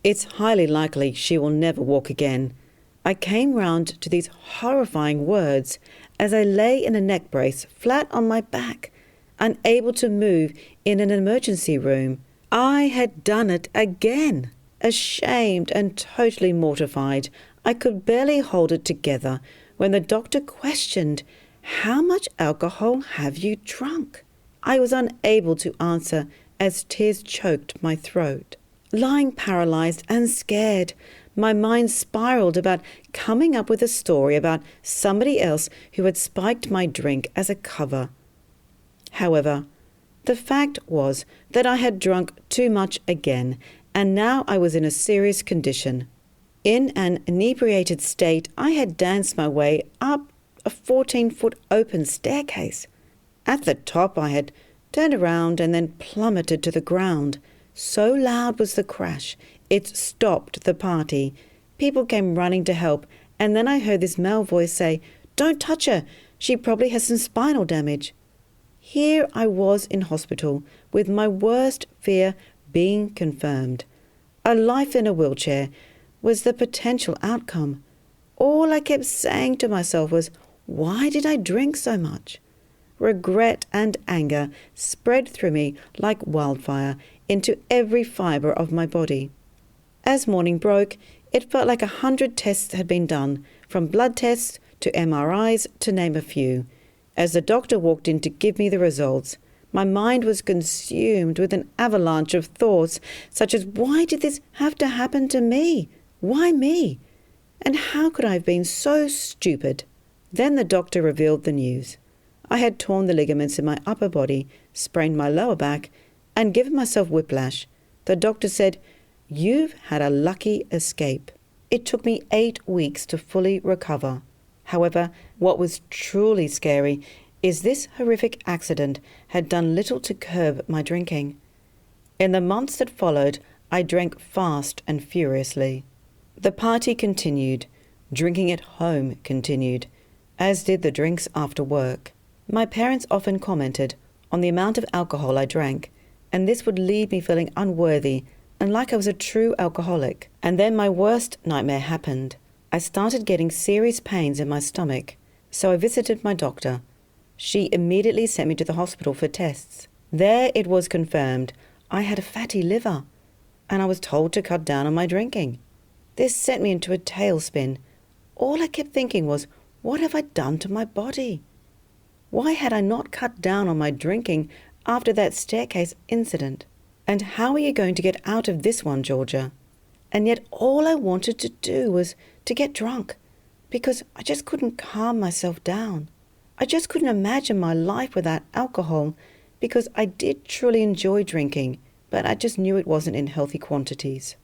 It's highly likely she will never walk again. I came round to these horrifying words as I lay in a neck brace flat on my back, unable to move in an emergency room. I had done it again. Ashamed and totally mortified, I could barely hold it together when the doctor questioned, "How much alcohol have you drunk?" I was unable to answer as tears choked my throat. Lying paralyzed and scared, my mind spiraled about coming up with a story about somebody else who had spiked my drink as a cover. However, the fact was that I had drunk too much again, and now I was in a serious condition. In an inebriated state, I had danced my way up a 14-foot open staircase. At the top, I had turned around and then plummeted to the ground. So loud was the crash, it stopped the party. People came running to help, and then I heard this male voice say, "Don't touch her, she probably has some spinal damage." Here I was in hospital, with my worst fear being confirmed. A life in a wheelchair was the potential outcome. All I kept saying to myself was, why did I drink so much? Regret and anger spread through me like wildfire into every fibre of my body. As morning broke, it felt like 100 tests had been done, from blood tests to MRIs, to name a few. As the doctor walked in to give me the results, my mind was consumed with an avalanche of thoughts, such as, why did this have to happen to me? Why me? And how could I have been so stupid? Then the doctor revealed the news. I had torn the ligaments in my upper body, sprained my lower back, and given myself whiplash. The doctor said, "You've had a lucky escape." It took me 8 weeks to fully recover. However, what was truly scary is this horrific accident had done little to curb my drinking. In the months that followed, I drank fast and furiously. The party continued. Drinking at home continued, as did the drinks after work. My parents often commented on the amount of alcohol I drank, and this would leave me feeling unworthy and like I was a true alcoholic. And then my worst nightmare happened. I started getting serious pains in my stomach, so I visited my doctor. She immediately sent me to the hospital for tests. There it was confirmed I had a fatty liver, and I was told to cut down on my drinking. This sent me into a tailspin. All I kept thinking was, what have I done to my body? Why had I not cut down on my drinking after that staircase incident? And how are you going to get out of this one, Georgia? And yet all I wanted to do was to get drunk, because I just couldn't calm myself down. I just couldn't imagine my life without alcohol, because I did truly enjoy drinking, but I just knew it wasn't in healthy quantities.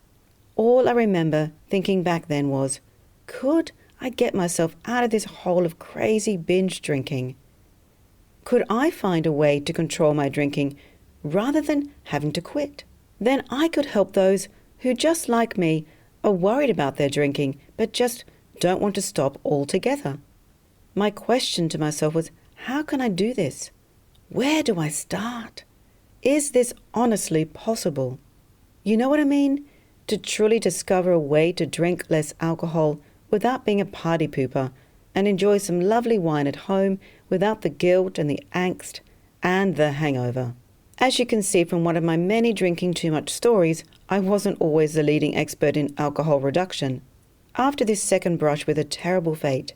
All I remember thinking back then was, could I get myself out of this hole of crazy binge drinking? Could I find a way to control my drinking rather than having to quit? Then I could help those who, just like me, are worried about their drinking but just don't want to stop altogether. My question to myself was, how can I do this? Where do I start? Is this honestly possible? You know what I mean? To truly discover a way to drink less alcohol without being a party pooper and enjoy some lovely wine at home without the guilt and the angst and the hangover. As you can see from one of my many drinking too much stories, I wasn't always the leading expert in alcohol reduction. After this second brush with a terrible fate,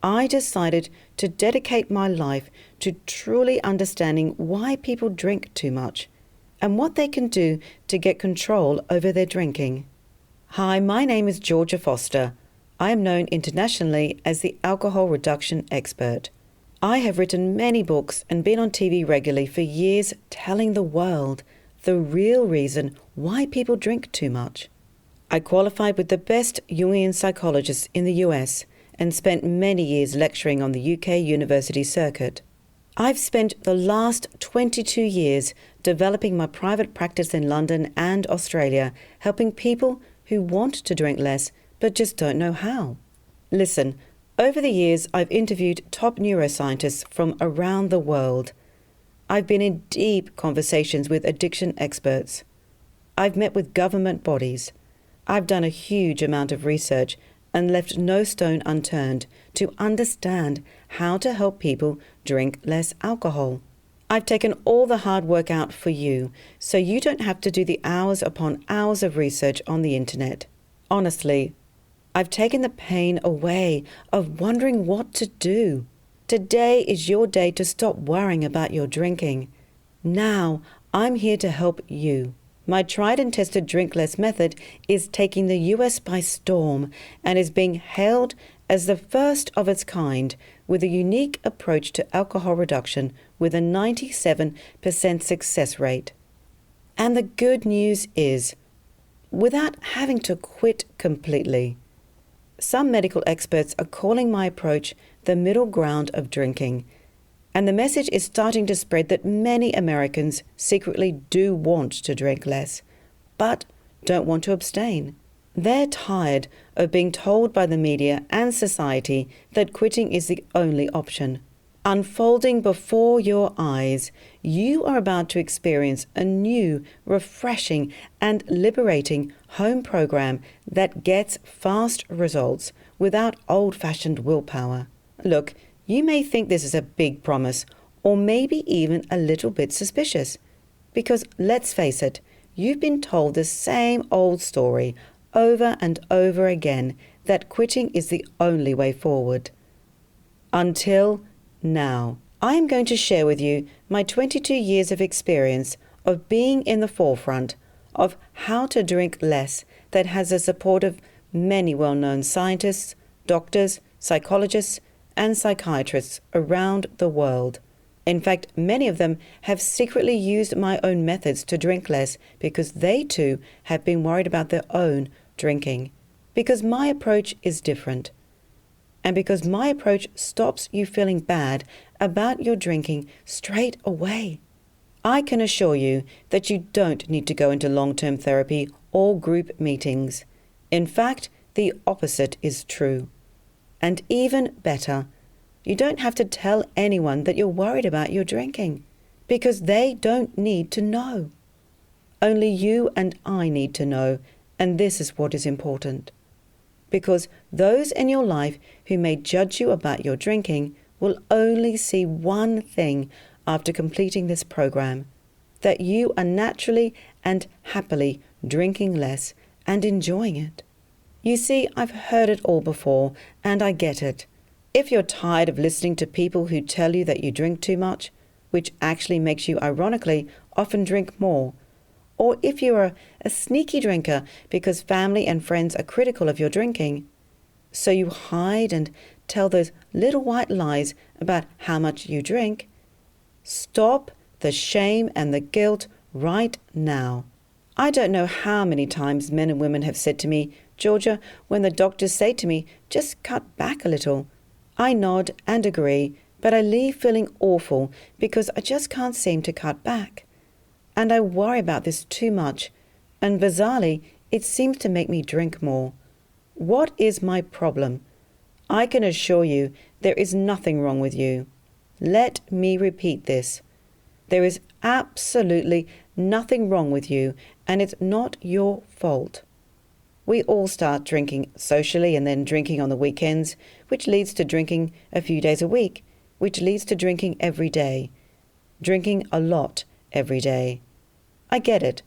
I decided to dedicate my life to truly understanding why people drink too much and what they can do to get control over their drinking. Hi, my name is Georgia Foster. I am known internationally as the alcohol reduction expert. I have written many books and been on TV regularly for years, telling the world the real reason why people drink too much. I qualified with the best Jungian psychologists in the US and spent many years lecturing on the UK university circuit. I've spent the last 22 years developing my private practice in London and Australia, helping people who want to drink less but just don't know how. Listen, over the years I've interviewed top neuroscientists from around the world. I've been in deep conversations with addiction experts. I've met with government bodies. I've done a huge amount of research and left no stone unturned to understand how to help people drink less alcohol. I've taken all the hard work out for you, so you don't have to do the hours upon hours of research on the internet. Honestly, I've taken the pain away of wondering what to do. Today is your day to stop worrying about your drinking. Now, I'm here to help you. My tried and tested Drink Less method is taking the US by storm and is being hailed as the first of its kind with a unique approach to alcohol reduction with a 97% success rate. And the good news is, without having to quit completely. Some medical experts are calling my approach the middle ground of drinking, and the message is starting to spread that many Americans secretly do want to drink less, but don't want to abstain. They're tired of being told by the media and society that quitting is the only option. Unfolding before your eyes, you are about to experience a new, refreshing, and liberating home program that gets fast results without old-fashioned willpower. Look, you may think this is a big promise, or maybe even a little bit suspicious. Because let's face it, you've been told the same old story over and over again that quitting is the only way forward. Until now, I am going to share with you my 22 years of experience of being in the forefront of how to drink less that has the support of many well-known scientists, doctors, psychologists, and psychiatrists around the world. In fact, many of them have secretly used my own methods to drink less because they too have been worried about their own drinking. Because my approach is different. And because my approach stops you feeling bad about your drinking straight away. I can assure you that you don't need to go into long-term therapy or group meetings. In fact, the opposite is true. And even better, you don't have to tell anyone that you're worried about your drinking, because they don't need to know. Only you and I need to know, and this is what is important. Because those in your life who may judge you about your drinking will only see one thing after completing this program, that you are naturally and happily drinking less and enjoying it. You see, I've heard it all before, and I get it. If you're tired of listening to people who tell you that you drink too much, which actually makes you ironically often drink more, or if you are a sneaky drinker because family and friends are critical of your drinking, so you hide and tell those little white lies about how much you drink, stop the shame and the guilt right now. I don't know how many times men and women have said to me, Georgia, when the doctors say to me, just cut back a little, I nod and agree, but I leave feeling awful because I just can't seem to cut back. And I worry about this too much, and bizarrely, it seems to make me drink more. What is my problem? I can assure you there is nothing wrong with you. Let me repeat this. There is absolutely nothing wrong with you, and it's not your fault. We all start drinking socially and then drinking on the weekends, which leads to drinking a few days a week, which leads to drinking every day. Drinking a lot every day. I get it.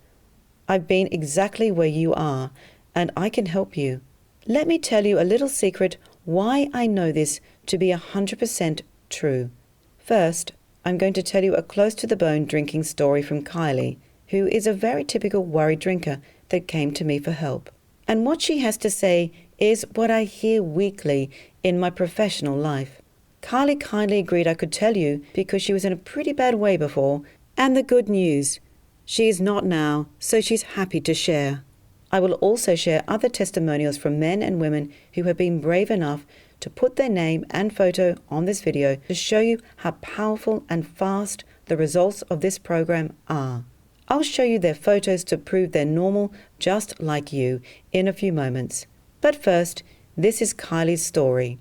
I've been exactly where you are, and I can help you. Let me tell you a little secret why I know this to be 100% true. First, I'm going to tell you a close-to-the-bone drinking story from Kylie, who is a very typical worried drinker that came to me for help. And what she has to say is what I hear weekly in my professional life. Kylie kindly agreed I could tell you because she was in a pretty bad way before, and the good news, she is not now, so she's happy to share. I will also share other testimonials from men and women who have been brave enough to put their name and photo on this video to show you how powerful and fast the results of this program are. I'll show you their photos to prove they're normal, just like you, in a few moments. But first, this is Kylie's story.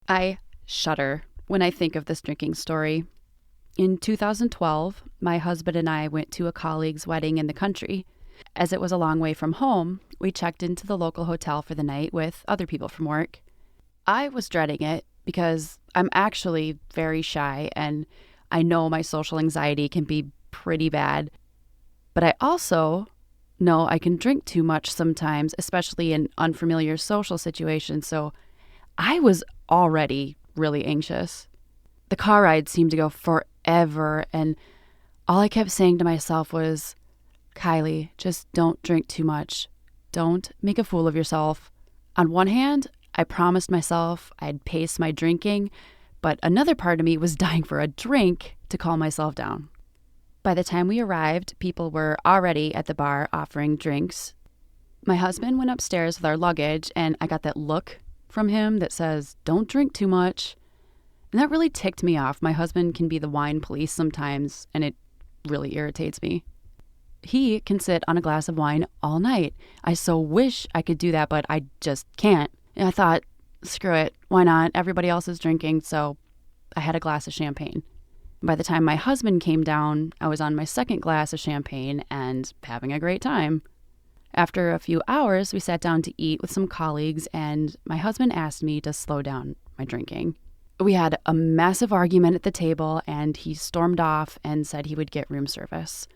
I shudder when I think of this drinking story. In 2012, my husband and I went to a colleague's wedding in the country. As it was a long way from home, we checked into the local hotel for the night with other people from work. I was dreading it because I'm actually very shy and I know my social anxiety can be pretty bad. But I also know I can drink too much sometimes, especially in unfamiliar social situations. So I was already really anxious. The car ride seemed to go forever, and all I kept saying to myself was, Kylie, just don't drink too much. Don't make a fool of yourself. On one hand, I promised myself I'd pace my drinking, but another part of me was dying for a drink to calm myself down. By the time we arrived, people were already at the bar offering drinks. My husband went upstairs with our luggage, and I got that look from him that says, don't drink too much. And that really ticked me off. My husband can be the wine police sometimes, and it really irritates me. He can sit on a glass of wine all night. I so wish I could do that, but I just can't. And I thought, screw it, why not? Everybody else is drinking, so I had a glass of champagne. By the time my husband came down, I was on my second glass of champagne and having a great time. After a few hours, we sat down to eat with some colleagues, and my husband asked me to slow down my drinking. We had a massive argument at the table, and he stormed off and said he would get room service.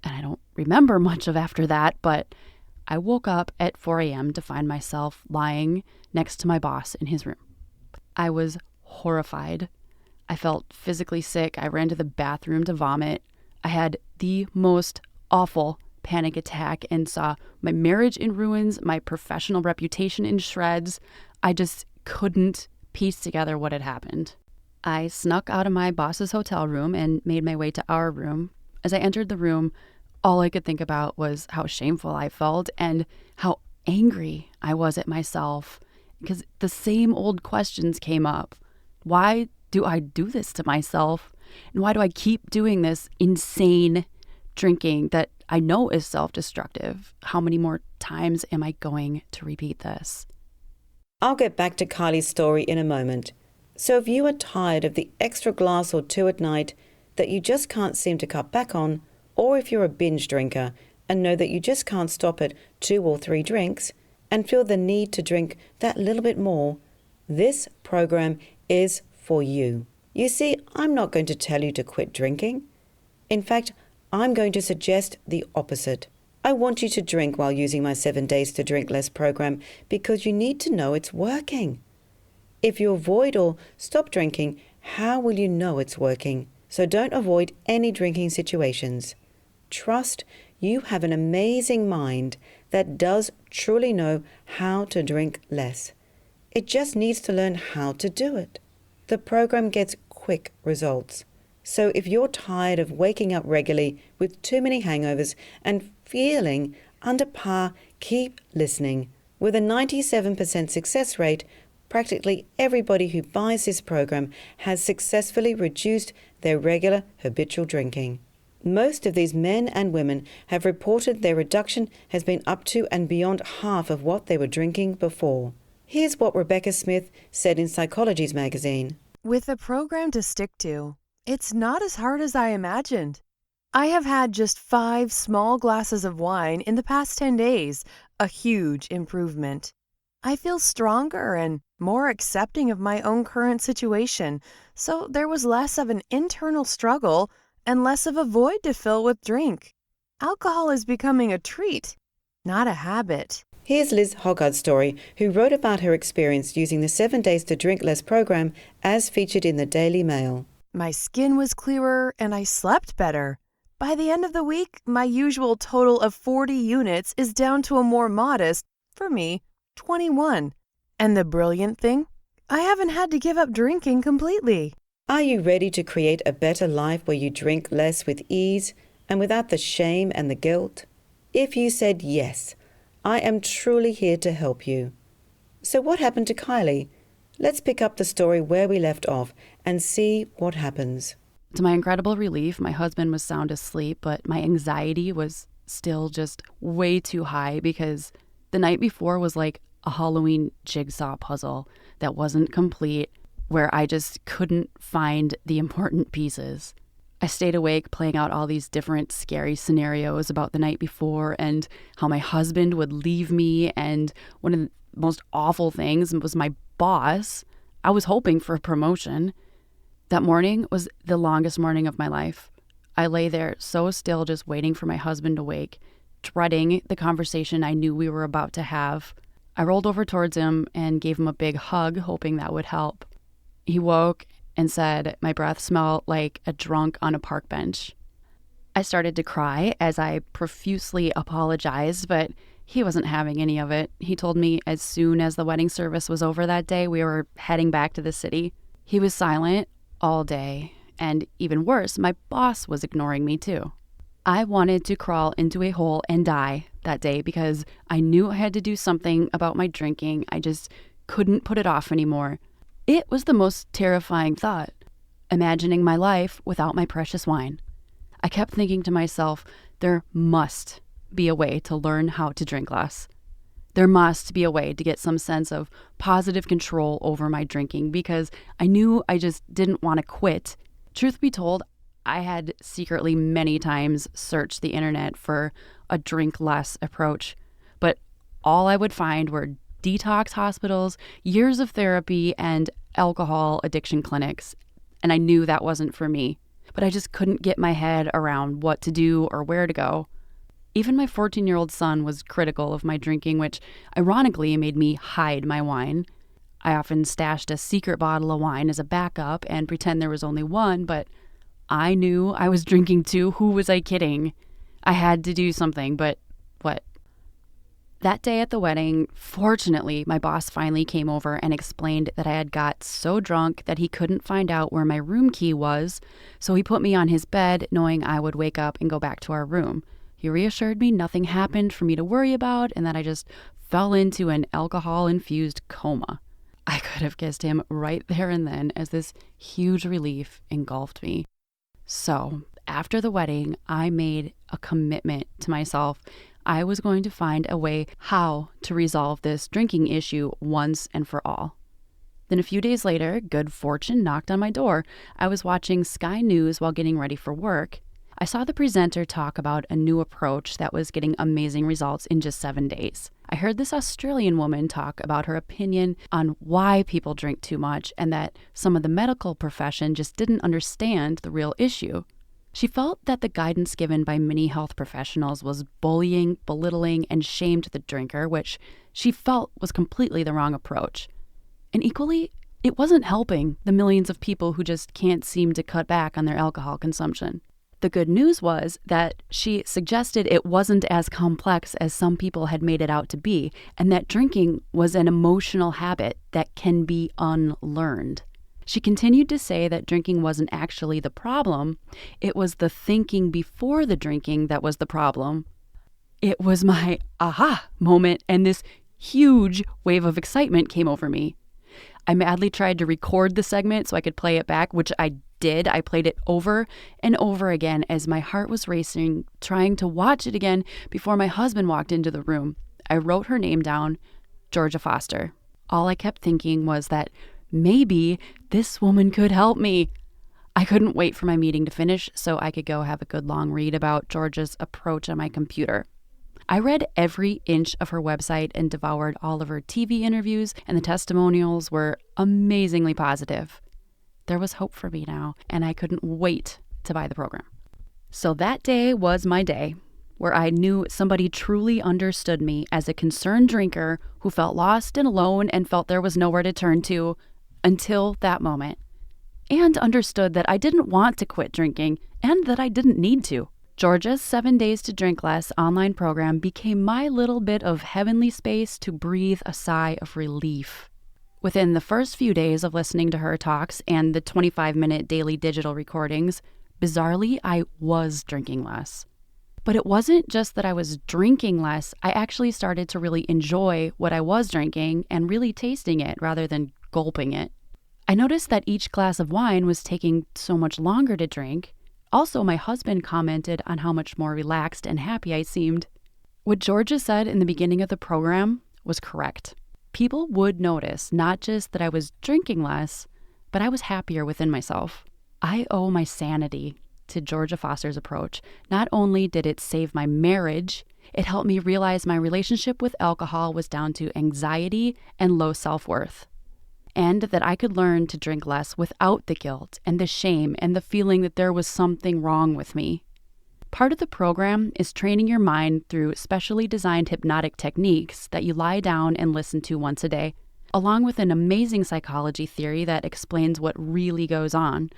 And I don't remember much of after that, but I woke up at 4 a.m. to find myself lying next to my boss in his room. I was horrified. I felt physically sick. I ran to the bathroom to vomit. I had the most awful panic attack and saw my marriage in ruins, my professional reputation in shreds. I just couldn't piece together what had happened. I snuck out of my boss's hotel room and made my way to our room. As I entered the room, all I could think about was how shameful I felt and how angry I was at myself, because the same old questions came up. Why do I do this to myself? And why do I keep doing this insane drinking that I know is self-destructive? How many more times am I going to repeat this? I'll get back to Kylie's story in a moment. So if you are tired of the extra glass or two at night that you just can't seem to cut back on, or if you're a binge drinker and know that you just can't stop at 2 or 3 drinks and feel the need to drink that little bit more, this program is for you. You see, I'm not going to tell you to quit drinking. In fact, I'm going to suggest the opposite. I want you to drink while using my 7 Days to Drink Less program because you need to know it's working. If you avoid or stop drinking, how will you know it's working? So don't avoid any drinking situations. Trust you have an amazing mind that does truly know how to drink less. It just needs to learn how to do it. The program gets quick results. So if you're tired of waking up regularly with too many hangovers and feeling under par, keep listening. With a 97% success rate, practically everybody who buys this program has successfully reduced their regular habitual drinking. Most of these men and women have reported their reduction has been up to and beyond half of what they were drinking before. Here's what Rebecca Smith said in Psychologies magazine. With a program to stick to, it's not as hard as I imagined. I have had just 5 small glasses of wine in the past 10 days, a huge improvement. I feel stronger and more accepting of my own current situation, so there was less of an internal struggle and less of a void to fill with drink. Alcohol is becoming a treat, not a habit. Here's Liz Hoggard's story, who wrote about her experience using the 7 Days to Drink Less program as featured in the Daily Mail. My skin was clearer and I slept better. By the end of the week, my usual total of 40 units is down to a more modest, for me, 21. And the brilliant thing? I haven't had to give up drinking completely. Are you ready to create a better life where you drink less with ease and without the shame and the guilt? If you said yes, I am truly here to help you. So what happened to Kylie? Let's pick up the story where we left off and see what happens. To my incredible relief, my husband was sound asleep, but my anxiety was still just way too high because the night before was like a Halloween jigsaw puzzle that wasn't complete, where I just couldn't find the important pieces. I stayed awake playing out all these different scary scenarios about the night before and how my husband would leave me. And one of the most awful things was my boss. I was hoping for a promotion. That morning was the longest morning of my life. I lay there so still, just waiting for my husband to wake, dreading the conversation I knew we were about to have. I rolled over towards him and gave him a big hug, hoping that would help. He woke and said my breath smelled like a drunk on a park bench. I started to cry as I profusely apologized, but he wasn't having any of it. He told me as soon as the wedding service was over that day, we were heading back to the city. He was silent all day, and even worse, my boss was ignoring me too. I wanted to crawl into a hole and die that day because I knew I had to do something about my drinking. I just couldn't put it off anymore. It was the most terrifying thought, imagining my life without my precious wine. I kept thinking to myself, there must be a way to learn how to drink less. There must be a way to get some sense of positive control over my drinking because I knew I just didn't want to quit. Truth be told, I had secretly many times searched the internet for a drink less approach, but all I would find were detox hospitals, years of therapy, and alcohol addiction clinics. And I knew that wasn't for me, but I just couldn't get my head around what to do or where to go. Even my 14-year-old son was critical of my drinking, which ironically made me hide my wine. I often stashed a secret bottle of wine as a backup and pretend there was only one, but I knew I was drinking too. Who was I kidding? I had to do something, but what? That day at the wedding, fortunately, my boss finally came over and explained that I had got so drunk that he couldn't find out where my room key was, so he put me on his bed knowing I would wake up and go back to our room. He reassured me nothing happened for me to worry about and that I just fell into an alcohol-infused coma. I could have kissed him right there and then as this huge relief engulfed me. So, after the wedding, I made a commitment to myself. I was going to find a way how to resolve this drinking issue once and for all. Then a few days later, good fortune knocked on my door. I was watching Sky News while getting ready for work. I saw the presenter talk about a new approach that was getting amazing results in just 7 days. I heard this Australian woman talk about her opinion on why people drink too much and that some of the medical profession just didn't understand the real issue. She felt that the guidance given by many health professionals was bullying, belittling, and shamed the drinker, which she felt was completely the wrong approach. And equally, it wasn't helping the millions of people who just can't seem to cut back on their alcohol consumption. The good news was that she suggested it wasn't as complex as some people had made it out to be, and that drinking was an emotional habit that can be unlearned. She continued to say that drinking wasn't actually the problem. It was the thinking before the drinking that was the problem. It was my aha moment, and this huge wave of excitement came over me. I madly tried to record the segment so I could play it back, which I did. I played it over and over again as my heart was racing, trying to watch it again before my husband walked into the room. I wrote her name down, Georgia Foster. All I kept thinking was that maybe this woman could help me. I couldn't wait for my meeting to finish so I could go have a good long read about Georgia's approach on my computer. I read every inch of her website and devoured all of her TV interviews, and the testimonials were amazingly positive. There was hope for me now, and I couldn't wait to buy the program. So that day was my day, where I knew somebody truly understood me as a concerned drinker who felt lost and alone and felt there was nowhere to turn to until that moment, and understood that I didn't want to quit drinking and that I didn't need to. Georgia's 7 Days to Drink Less online program became my little bit of heavenly space to breathe a sigh of relief. Within the first few days of listening to her talks and the 25-minute daily digital recordings, bizarrely, I was drinking less. But it wasn't just that I was drinking less. I actually started to really enjoy what I was drinking and really tasting it rather than gulping it. I noticed that each glass of wine was taking so much longer to drink. Also, my husband commented on how much more relaxed and happy I seemed. What Georgia said in the beginning of the program was correct. People would notice not just that I was drinking less, but I was happier within myself. I owe my sanity to Georgia Foster's approach, not only did it save my marriage, it helped me realize my relationship with alcohol was down to anxiety and low self-worth, and that I could learn to drink less without the guilt and the shame and the feeling that there was something wrong with me. Part of the program is training your mind through specially designed hypnotic techniques that you lie down and listen to once a day, along with an amazing psychology theory that explains what really goes on.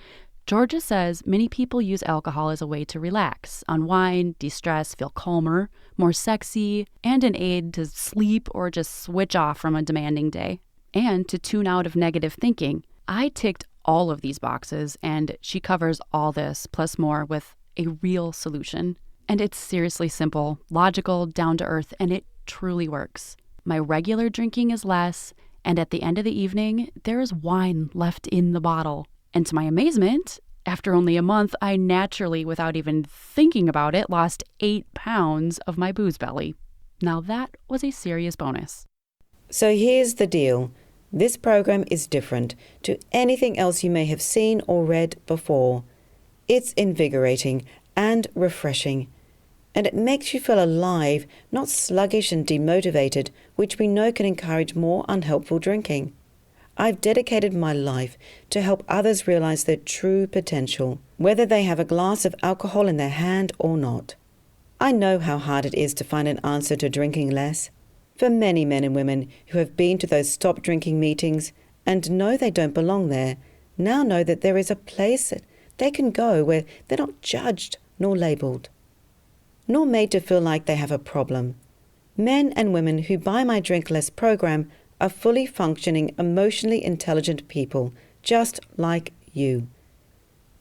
Georgia says many people use alcohol as a way to relax, unwind, de-stress, feel calmer, more sexy, and an aid to sleep or just switch off from a demanding day, and to tune out of negative thinking. I ticked all of these boxes, and she covers all this, plus more, with a real solution. And it's seriously simple, logical, down to earth, and it truly works. My regular drinking is less, and at the end of the evening, there is wine left in the bottle. And to my amazement, after only a month, I naturally, without even thinking about it, lost 8 pounds of my booze belly. Now that was a serious bonus. So here's the deal. This program is different to anything else you may have seen or read before. It's invigorating and refreshing, and it makes you feel alive, not sluggish and demotivated, which we know can encourage more unhelpful drinking. I've dedicated my life to help others realize their true potential, whether they have a glass of alcohol in their hand or not. I know how hard it is to find an answer to drinking less. For many men and women who have been to those stop drinking meetings and know they don't belong there, now know that there is a place that they can go where they're not judged nor labeled, nor made to feel like they have a problem. Men and women who buy my Drink Less program are fully functioning, emotionally intelligent people, just like you.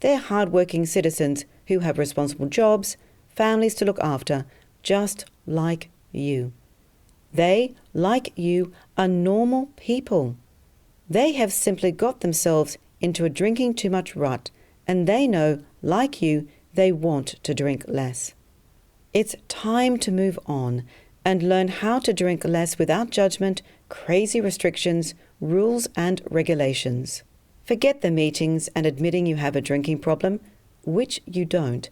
They're hard-working citizens who have responsible jobs, families to look after, just like you. They, like you, are normal people. They have simply got themselves into a drinking too much rut, and they know, like you, they want to drink less. It's time to move on and learn how to drink less without judgment, crazy restrictions, rules, and regulations. Forget the meetings and admitting you have a drinking problem, which you don't,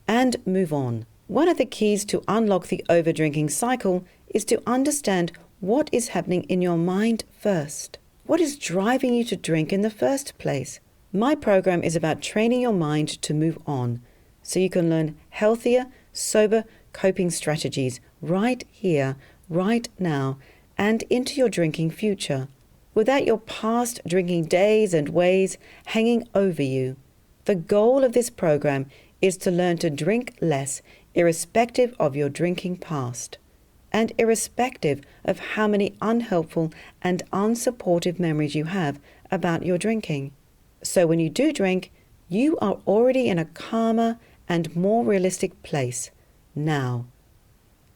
and move on. One of the keys to unlock the overdrinking cycle is to understand what is happening in your mind first. What is driving you to drink in the first place? My program is about training your mind to move on, so you can learn healthier, sober coping strategies right here, right now, and into your drinking future, without your past drinking days and ways hanging over you. The goal of this program is to learn to drink less, irrespective of your drinking past, and irrespective of how many unhelpful and unsupportive memories you have about your drinking. So when you do drink, you are already in a calmer and more realistic place now,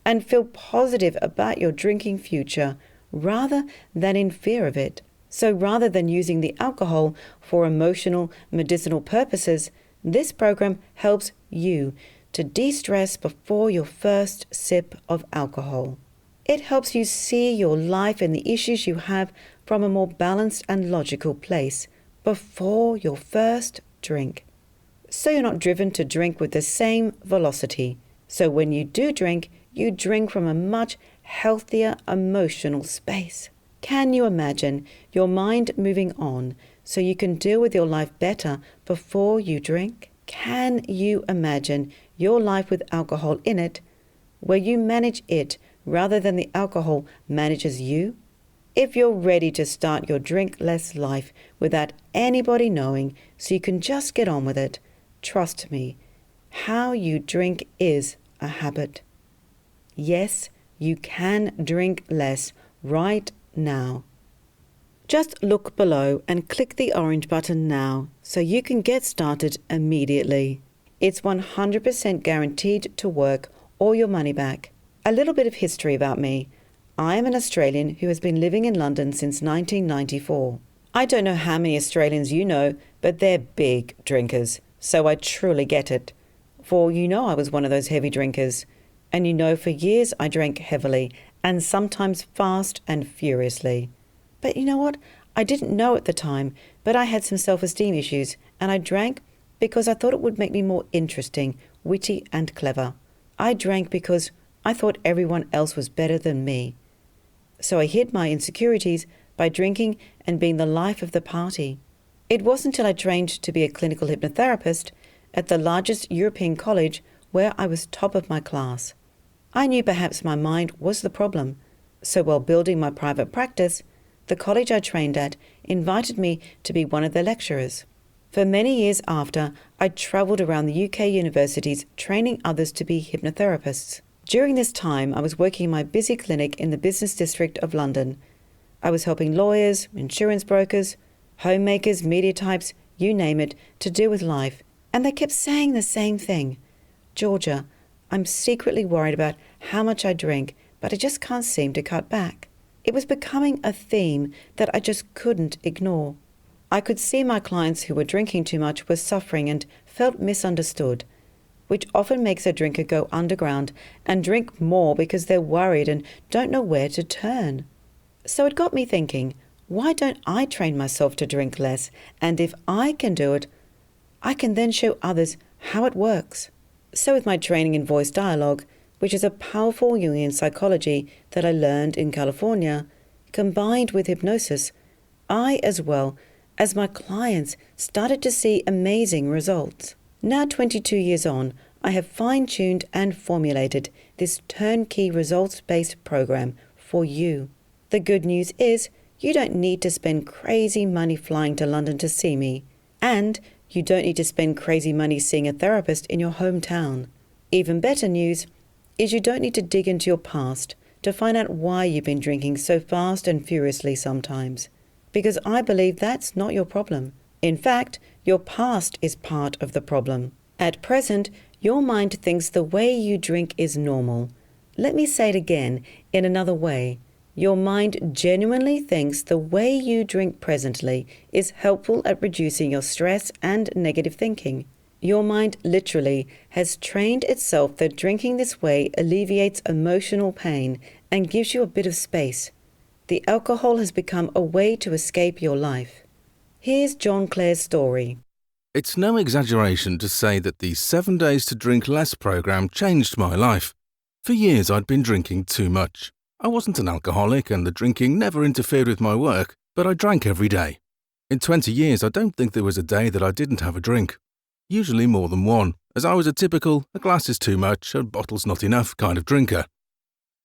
and feel positive about your drinking future rather than in fear of it. So rather than using the alcohol for emotional, medicinal purposes, this program helps you to de-stress before your first sip of alcohol. It helps you see your life and the issues you have from a more balanced and logical place before your first drink, so you're not driven to drink with the same velocity. So when you do drink, you drink from a much healthier emotional space. Can you imagine your mind moving on so you can deal with your life better before you drink? Can you imagine your life with alcohol in it, where you manage it rather than the alcohol manages you? If you're ready to start your drink less life without anybody knowing so you can just get on with it, trust me, how you drink is a habit. Yes, you can drink less right now. Just look below and click the orange button now so you can get started immediately. It's 100% guaranteed to work or your money back. A little bit of history about me. I am an Australian who has been living in London since 1994. I don't know how many Australians you know, but they're big drinkers, so I truly get it. For you know I was one of those heavy drinkers, and you know for years I drank heavily and sometimes fast and furiously. But you know what? I didn't know at the time, but I had some self-esteem issues, and I drank because I thought it would make me more interesting, witty and clever. I drank because I thought everyone else was better than me. So I hid my insecurities by drinking and being the life of the party. It wasn't until I trained to be a clinical hypnotherapist at the largest European college where I was top of my class. I knew perhaps my mind was the problem, so while building my private practice, the college I trained at invited me to be one of their lecturers. For many years after, I travelled around the UK universities training others to be hypnotherapists. During this time, I was working in my busy clinic in the business district of London. I was helping lawyers, insurance brokers, homemakers, media types, you name it, to deal with life. And they kept saying the same thing. Georgia, I'm secretly worried about how much I drink, but I just can't seem to cut back. It was becoming a theme that I just couldn't ignore. I could see my clients who were drinking too much were suffering and felt misunderstood, which often makes a drinker go underground and drink more because they're worried and don't know where to turn. So it got me thinking, why don't I train myself to drink less? And if I can do it, I can then show others how it works. So with my training in voice dialogue, which is a powerful Jungian psychology that I learned in California, combined with hypnosis, I, as well as my clients, started to see amazing results. Now 22 years on, I have fine-tuned and formulated this turnkey results-based program for you. The good news is you don't need to spend crazy money flying to London to see me, and you don't need to spend crazy money seeing a therapist in your hometown. Even better news is you don't need to dig into your past to find out why you've been drinking so fast and furiously sometimes, because I believe that's not your problem. In fact, your past is part of the problem. At present, your mind thinks the way you drink is normal. Let me say it again in another way. Your mind genuinely thinks the way you drink presently is helpful at reducing your stress and negative thinking. Your mind literally has trained itself that drinking this way alleviates emotional pain and gives you a bit of space. The alcohol has become a way to escape your life. Here's John Clare's story. It's no exaggeration to say that the 7 Days to Drink Less program changed my life. For years I'd been drinking too much. I wasn't an alcoholic and the drinking never interfered with my work, but I drank every day. In 20 years I don't think there was a day that I didn't have a drink. Usually more than one, as I was a typical a glass is too much, a bottle's not enough kind of drinker.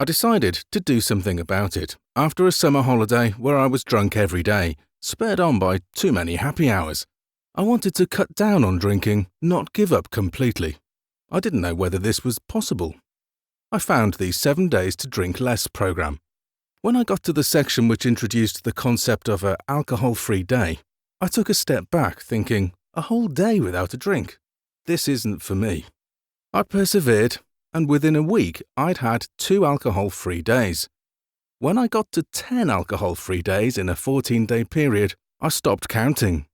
I decided to do something about it after a summer holiday where I was drunk every day, spurred on by too many happy hours. I wanted to cut down on drinking, not give up completely. I didn't know whether this was possible. I found the 7 Days to Drink Less program. When I got to the section which introduced the concept of an alcohol-free day, I took a step back thinking, a whole day without a drink? This isn't for me. I persevered, and within a week I'd had 2 alcohol-free days. When I got to 10 alcohol-free days in a 14-day period, I stopped counting.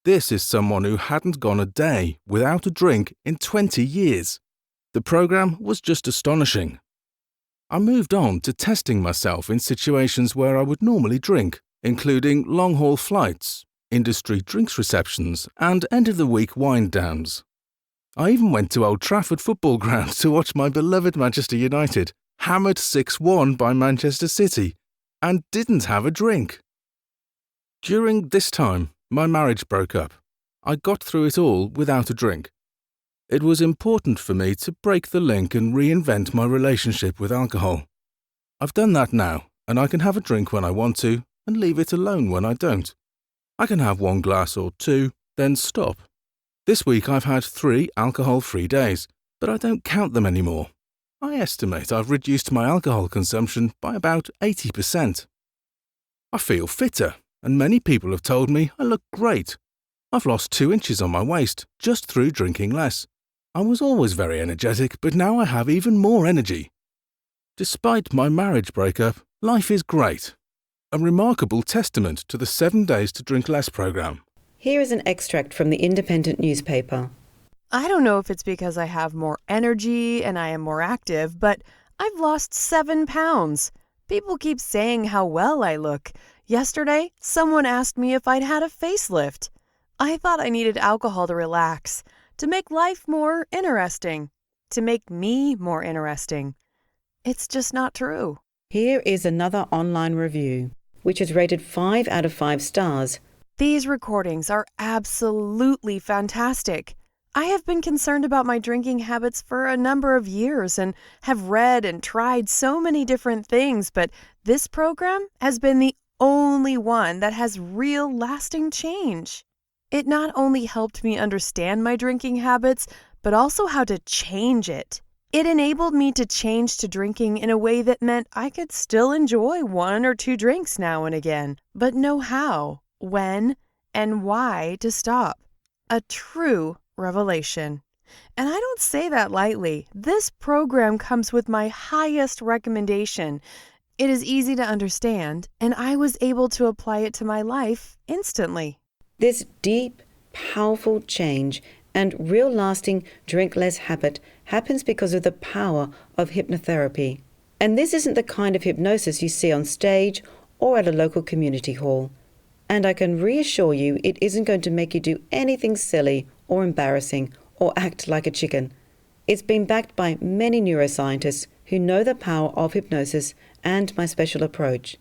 This is someone who hadn't gone a day without a drink in 20 years. The program was just astonishing. I moved on to testing myself in situations where I would normally drink, including long-haul flights, industry drinks receptions, and end-of-the-week wind-downs. I even went to Old Trafford Football Ground to watch my beloved Manchester United hammered 6-1 by Manchester City, and didn't have a drink. During this time, my marriage broke up. I got through it all without a drink. It was important for me to break the link and reinvent my relationship with alcohol. I've done that now, and I can have a drink when I want to and leave it alone when I don't. I can have 1 glass or 2, then stop. This week I've had 3 alcohol-free days, but I don't count them anymore. I estimate I've reduced my alcohol consumption by about 80%. I feel fitter, and many people have told me I look great. I've lost 2 inches on my waist just through drinking less. I was always very energetic, but now I have even more energy. Despite my marriage breakup, life is great. A remarkable testament to the 7 Days to Drink Less program. Here is an extract from the Independent newspaper. I don't know if it's because I have more energy and I am more active, but I've lost 7 pounds. People keep saying how well I look. Yesterday, someone asked me if I'd had a facelift. I thought I needed alcohol to relax, to make life more interesting, to make me more interesting. It's just not true. Here is another online review, which is rated 5 out of 5 stars. These recordings are absolutely fantastic. I have been concerned about my drinking habits for a number of years and have read and tried so many different things, but this program has been the only one that has real lasting change. It not only helped me understand my drinking habits, but also how to change it. It enabled me to change to drinking in a way that meant I could still enjoy 1 or 2 drinks now and again, but know how, when, and why to stop. A true revelation. And I don't say that lightly. This program comes with my highest recommendation. It is easy to understand, and I was able to apply it to my life instantly. This deep, powerful change and real lasting drink less habit happens because of the power of hypnotherapy. And this isn't the kind of hypnosis you see on stage or at a local community hall. And I can reassure you it isn't going to make you do anything silly or embarrassing or act like a chicken. It's been backed by many neuroscientists who know the power of hypnosis and my special approach.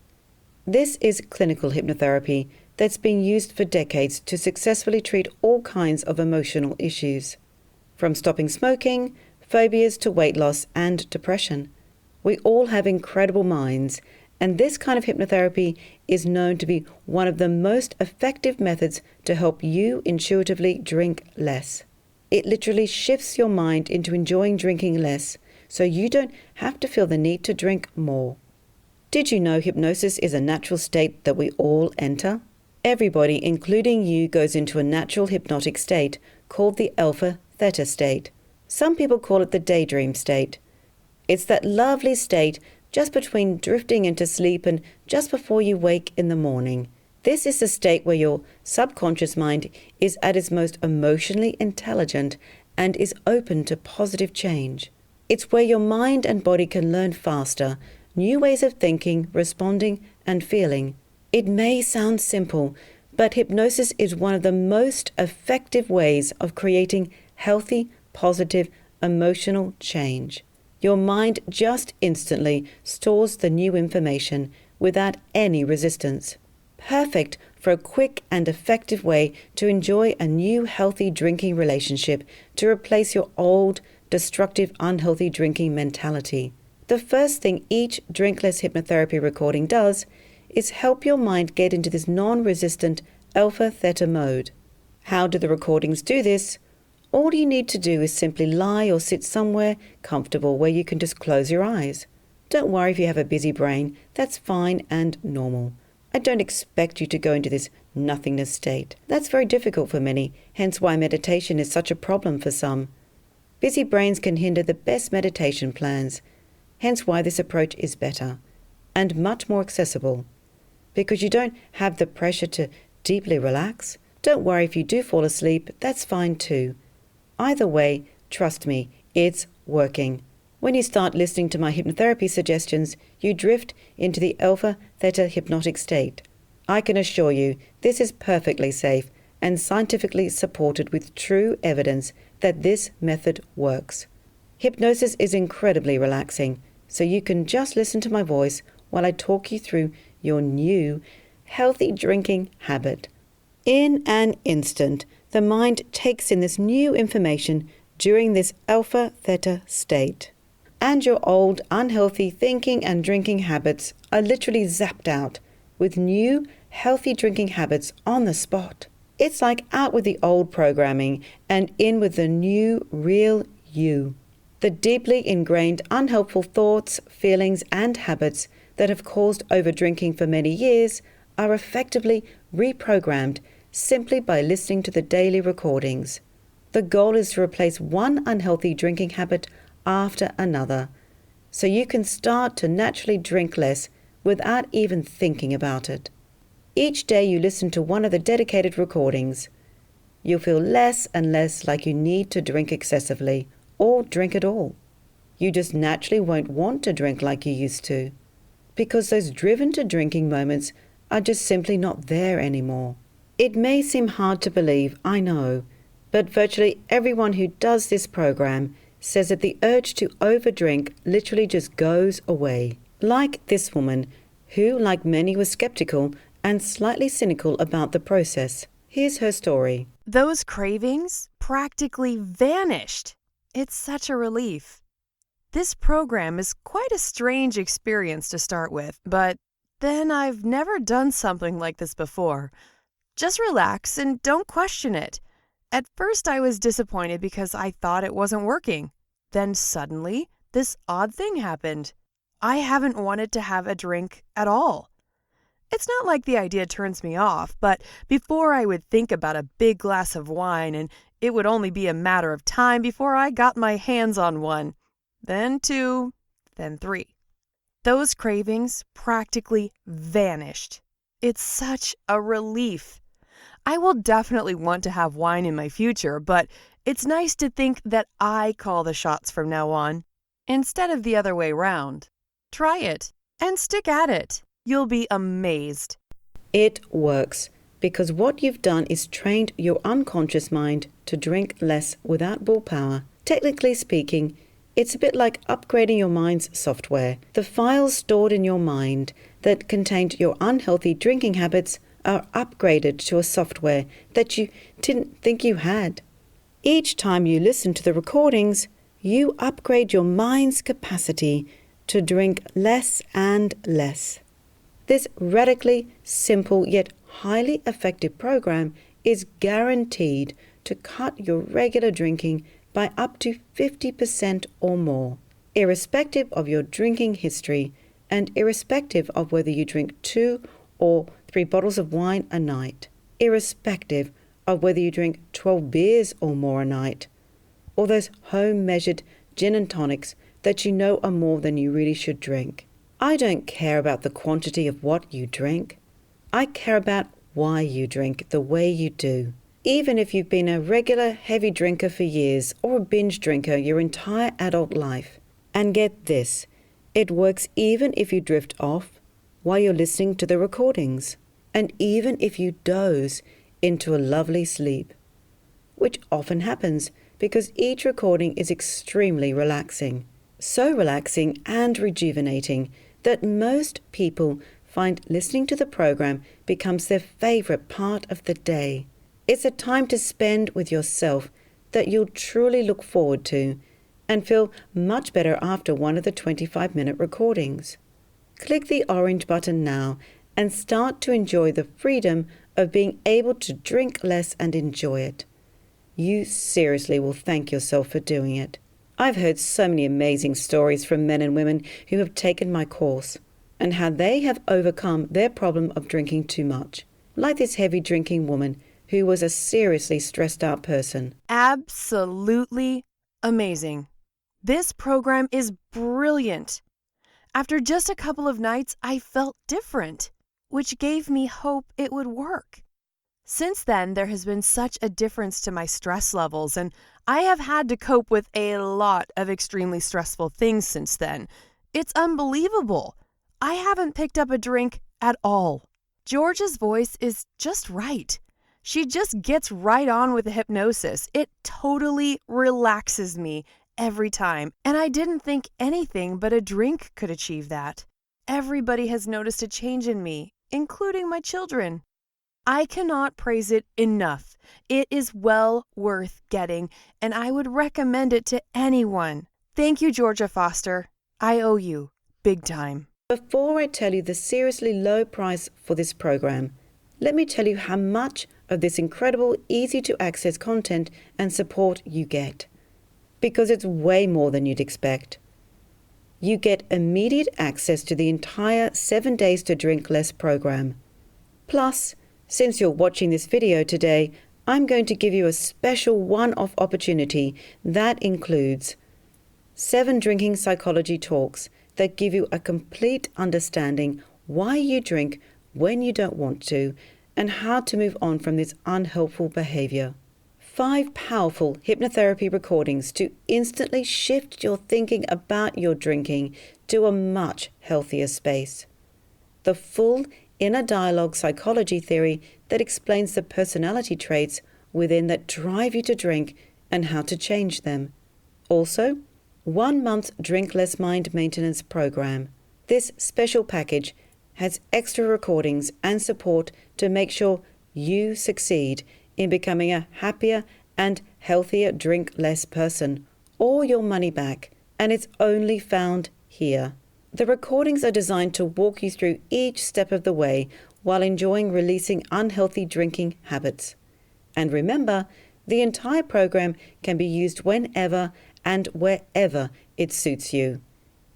This is clinical hypnotherapy that's been used for decades to successfully treat all kinds of emotional issues, from stopping smoking, phobias to weight loss and depression. We all have incredible minds, and this kind of hypnotherapy is known to be one of the most effective methods to help you intuitively drink less. It literally shifts your mind into enjoying drinking less, so you don't have to feel the need to drink more. Did you know hypnosis is a natural state that we all enter? Everybody, including you, goes into a natural hypnotic state called the alpha-theta state. Some people call it the daydream state. It's that lovely state just between drifting into sleep and just before you wake in the morning. This is the state where your subconscious mind is at its most emotionally intelligent and is open to positive change. It's where your mind and body can learn faster, new ways of thinking, responding, and feeling. It may sound simple, but hypnosis is one of the most effective ways of creating healthy, positive, emotional change. Your mind just instantly stores the new information without any resistance. Perfect for a quick and effective way to enjoy a new healthy drinking relationship to replace your old, destructive, unhealthy drinking mentality. The first thing each drinkless hypnotherapy recording does is help your mind get into this non-resistant alpha-theta mode. How do the recordings do this? All you need to do is simply lie or sit somewhere comfortable where you can just close your eyes. Don't worry if you have a busy brain, that's fine and normal. I don't expect you to go into this nothingness state. That's very difficult for many, hence why meditation is such a problem for some. Busy brains can hinder the best meditation plans, hence why this approach is better and much more accessible. Because you don't have the pressure to deeply relax. Don't worry if you do fall asleep, that's fine too. Either way, trust me, it's working. When you start listening to my hypnotherapy suggestions, you drift into the alpha-theta hypnotic state. I can assure you this is perfectly safe and scientifically supported with true evidence that this method works. Hypnosis is incredibly relaxing, so you can just listen to my voice while I talk you through your new, healthy drinking habit. In an instant, the mind takes in this new information during this alpha-theta state. And your old, unhealthy thinking and drinking habits are literally zapped out with new, healthy drinking habits on the spot. It's like out with the old programming and in with the new, real you. The deeply ingrained, unhelpful thoughts, feelings, and habits that have caused overdrinking for many years are effectively reprogrammed simply by listening to the daily recordings. The goal is to replace one unhealthy drinking habit after another, so you can start to naturally drink less without even thinking about it. Each day you listen to one of the dedicated recordings, you'll feel less and less like you need to drink excessively or drink at all. You just naturally won't want to drink like you used to, because those driven to drinking moments are just simply not there anymore. It may seem hard to believe, I know, but virtually everyone who does this program says that the urge to overdrink literally just goes away. Like this woman, who, like many, was skeptical and slightly cynical about the process. Here's her story. Those cravings practically vanished. It's such a relief. This program is quite a strange experience to start with, but then I've never done something like this before. Just relax and don't question it. At first I was disappointed because I thought it wasn't working. Then suddenly, this odd thing happened. I haven't wanted to have a drink at all. It's not like the idea turns me off, but before I would think about a big glass of wine, and it would only be a matter of time before I got my hands on one. Then 2, then 3. Those cravings practically vanished. It's such a relief. I will definitely want to have wine in my future, but it's nice to think that I call the shots from now on, instead of the other way round. Try it and stick at it. You'll be amazed. It works because what you've done is trained your unconscious mind to drink less without willpower. Technically speaking, it's a bit like upgrading your mind's software. The files stored in your mind that contained your unhealthy drinking habits are upgraded to a software that you didn't think you had. Each time you listen to the recordings, you upgrade your mind's capacity to drink less and less. This radically simple yet highly effective program is guaranteed to cut your regular drinking by up to 50% or more, irrespective of your drinking history and irrespective of whether you drink 2 or 3 bottles of wine a night, irrespective of whether you drink 12 beers or more a night, or those home-measured gin and tonics that you know are more than you really should drink. I don't care about the quantity of what you drink. I care about why you drink the way you do. Even if you've been a regular heavy drinker for years or a binge drinker your entire adult life. And get this, it works even if you drift off while you're listening to the recordings, and even if you doze into a lovely sleep, which often happens because each recording is extremely relaxing. So relaxing and rejuvenating that most people find listening to the program becomes their favorite part of the day. It's a time to spend with yourself that you'll truly look forward to and feel much better after one of the 25-minute recordings. Click the orange button now and start to enjoy the freedom of being able to drink less and enjoy it. You seriously will thank yourself for doing it. I've heard so many amazing stories from men and women who have taken my course and how they have overcome their problem of drinking too much, like this heavy drinking woman who was a seriously stressed out person. Absolutely amazing. This program is brilliant. After just a couple of nights, I felt different, which gave me hope it would work. Since then, there has been such a difference to my stress levels, and I have had to cope with a lot of extremely stressful things since then. It's unbelievable. I haven't picked up a drink at all. Georgia's voice is just right. She just gets right on with the hypnosis. It totally relaxes me every time, and I didn't think anything but a drink could achieve that. Everybody has noticed a change in me, including my children. I cannot praise it enough. It is well worth getting, and I would recommend it to anyone. Thank you, Georgia Foster. I owe you, big time. Before I tell you the seriously low price for this program, let me tell you how much of this incredible, easy-to-access content and support you get. Because it's way more than you'd expect. You get immediate access to the entire 7 Days to Drink Less program. Plus, since you're watching this video today, I'm going to give you a special one-off opportunity that includes 7 drinking psychology talks that give you a complete understanding why you drink when you don't want to and how to move on from this unhelpful behavior. 5 powerful hypnotherapy recordings to instantly shift your thinking about your drinking to a much healthier space. the full inner dialogue psychology theory that explains the personality traits within that drive you to drink and how to change them. Also, 1 month Drink Less Mind Maintenance Program. This special package has extra recordings and support to make sure you succeed in becoming a happier and healthier drink less person, or your money back, and it's only found here. The recordings are designed to walk you through each step of the way while enjoying releasing unhealthy drinking habits. And remember, the entire program can be used whenever and wherever it suits you.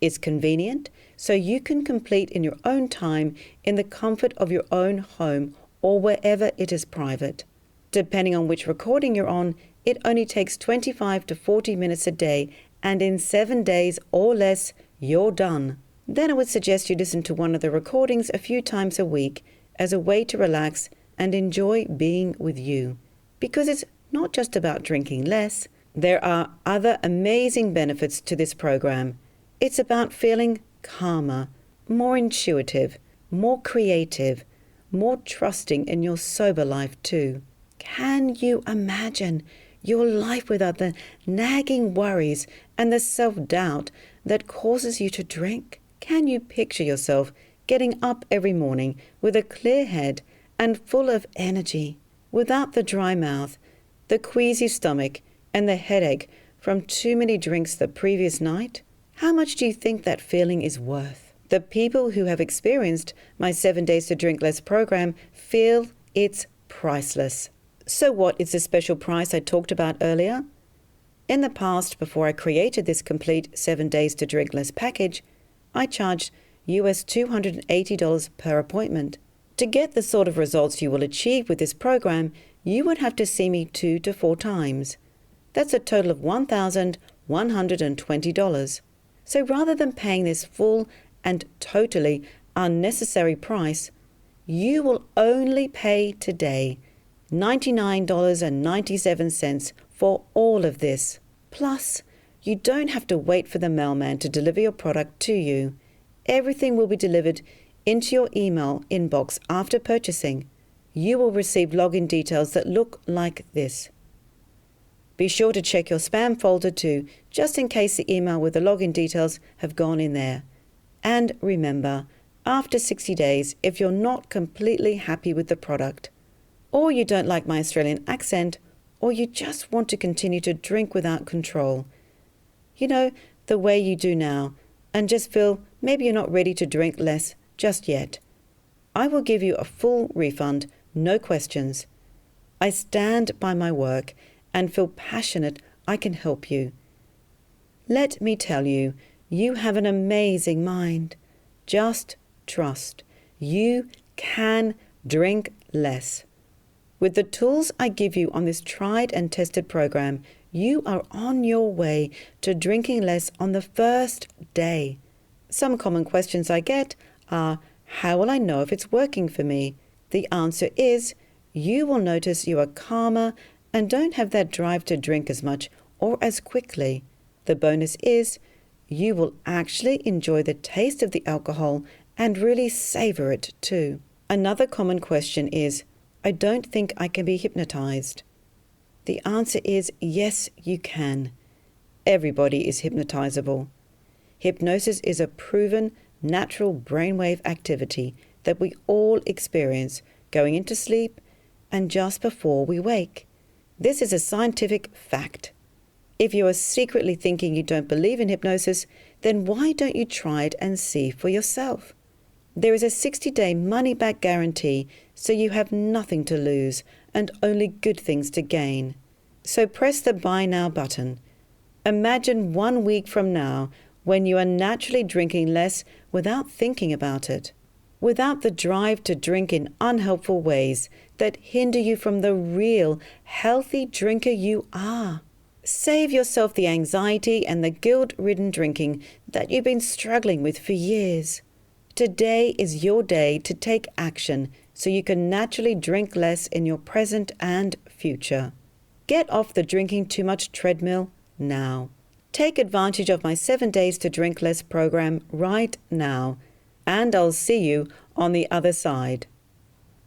It's convenient, so you can complete in your own time in the comfort of your own home or wherever it is private. Depending on which recording you're on, it only takes 25 to 40 minutes a day, and in 7 days or less, you're done. Then I would suggest you listen to one of the recordings a few times a week as a way to relax and enjoy being with you. Because it's not just about drinking less, there are other amazing benefits to this program. It's about feeling calmer, more intuitive, more creative, more trusting in your sober life too. Can you imagine your life without the nagging worries and the self-doubt that causes you to drink? Can you picture yourself getting up every morning with a clear head and full of energy, without the dry mouth, the queasy stomach, and the headache from too many drinks the previous night? How much do you think that feeling is worth? The people who have experienced my 7 Days to Drink Less program feel it's priceless. So what is the special price I talked about earlier? In the past, before I created this complete 7 Days to Drink Less package, I charged US $280 per appointment. To get the sort of results you will achieve with this program, you would have to see me 2 to 4 times. That's a total of $1,120. So rather than paying this full and totally unnecessary price, you will only pay today $99.97 for all of this. Plus, you don't have to wait for the mailman to deliver your product to you. Everything will be delivered into your email inbox after purchasing. You will receive login details that look like this. Be sure to check your spam folder too, just in case the email with the login details have gone in there. And remember, after 60 days, if you're not completely happy with the product, or you don't like my Australian accent, or you just want to continue to drink without control, the way you do now, and just feel maybe you're not ready to drink less just yet, I will give you a full refund, no questions. I stand by my work and feel passionate I can help you. Let me tell you, you have an amazing mind. Just trust. You can drink less. With the tools I give you on this tried and tested program, you are on your way to drinking less on the first day. Some common questions I get are, how will I know if it's working for me? The answer is, you will notice you are calmer and don't have that drive to drink as much or as quickly. The bonus is, you will actually enjoy the taste of the alcohol and really savor it too. Another common question is, I don't think I can be hypnotized. The answer is yes, you can. Everybody is hypnotizable. Hypnosis is a proven, natural brainwave activity that we all experience going into sleep and just before we wake. This is a scientific fact. If you are secretly thinking you don't believe in hypnosis, then why don't you try it and see for yourself? There is a 60-day money-back guarantee, so you have nothing to lose and only good things to gain. So press the Buy Now button. Imagine 1 week from now when you are naturally drinking less without thinking about it, without the drive to drink in unhelpful ways that hinder you from the real, healthy drinker you are. Save yourself the anxiety and the guilt-ridden drinking that you've been struggling with for years. Today is your day to take action so you can naturally drink less in your present and future. Get off the drinking too much treadmill now. Take advantage of my 7 Days to Drink Less program right now, and I'll see you on the other side.